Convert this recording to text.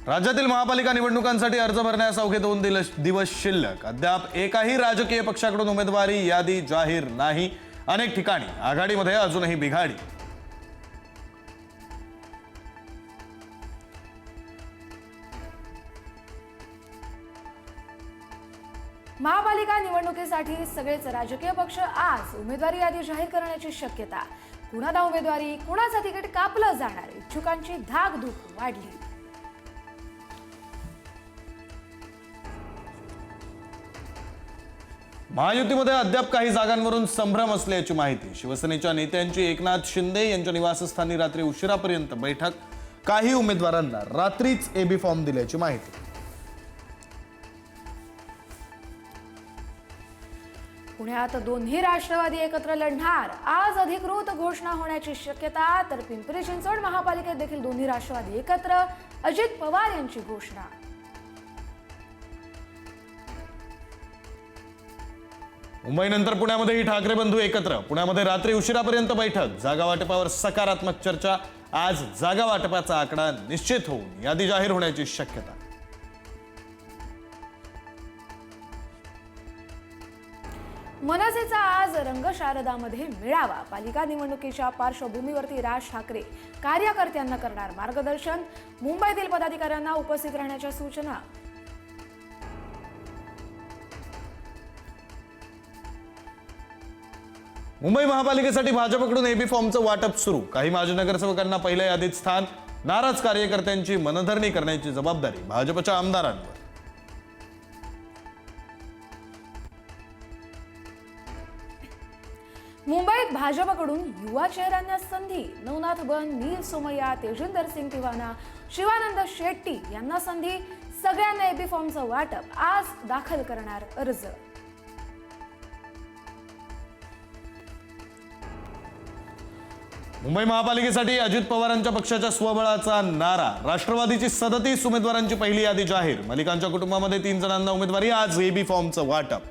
राज्यातील महापालिका निवडणुकांसाठी अर्ज भरण्यास अवघे 2 दिवस शिल्लक. अद्याप एकाही राजकीय पक्षाकडून उमेदवारी यादी जाहीर नाही. अनेक ठिकाणी आघाडीमध्ये अजूनही बिघाडी. महापालिका निवडणुकीसाठी सगळेच राजकीय पक्ष आज उमेदवारी यादी जाहीर करण्याची शक्यता. कुणाला उमेदवारी, कुणाचं तिकीट कापलं जाणार, इच्छुकांची धाकधूक वाढली. महायुतीमध्ये अद्याप काही जागांवरून संभ्रम असल्याची माहिती. शिवसेनेच्या नेत्यांची एकनाथ शिंदे यांच्या निवासस्थानी रात्री उशिरापर्यंत बैठक. काही उमेदवारांना रात्रीच एबी फॉर्म दिल्याची माहिती. पुण्यात दोन्ही राष्ट्रवादी एकत्र लढणार. आज अधिकृत घोषणा होण्याची शक्यता. तर पिंपरी चिंचवड महापालिकेत देखील दोन्ही राष्ट्रवादी एकत्र. अजित पवार यांची घोषणा. मुंबईनंतर पुण्यामध्येही ठाकरे बंधू एकत्र. पुण्यामध्ये रात्री उशिरापर्यंत बैठक. जागा वाटपावर सकारात्मक चर्चा. आज जागा वाटपाचा आकडा निश्चित होऊन यादी जाहीर होण्याची शक्यता. मनसेचा आज रंगशारदामध्ये मेळावा. पालिका निवडणुकीच्या पार्श्वभूमीवरती राज ठाकरे कार्यकर्त्यांना करणार मार्गदर्शन. मुंबईतील पदाधिकाऱ्यांना उपस्थित राहण्याच्या सूचना. मुंबई महापालिकेसाठी भाजपकडून एबी फॉर्मचं वाटप सुरू. काही माजी नगरसेवकांना पहिल्या यादीत स्थान. नाराज कार्यकर्त्यांची मनधरणी करण्याची जबाबदारी भाजपच्या आमदारांवर. मुंबईत भाजपकडून युवा चेहऱ्यांना संधी. नवनाथ बन, नील सोमय्या, तेजिंदर सिंग तिवाना, शिवानंद शेट्टी यांना संधी. सगळ्यांना एबी फॉर्मचं वाटप. आज दाखल करणार अर्ज. मुंबई महापालिकेसाठी अजित पवारांच्या पक्षाच्या स्वबळाचा नारा. राष्ट्रवादीची 37 उमेदवारांची पहिली यादी जाहीर. मलिकांच्या कुटुंबामध्ये 3 जणांना उमेदवारी. आज एबी फॉर्मचं वाटप.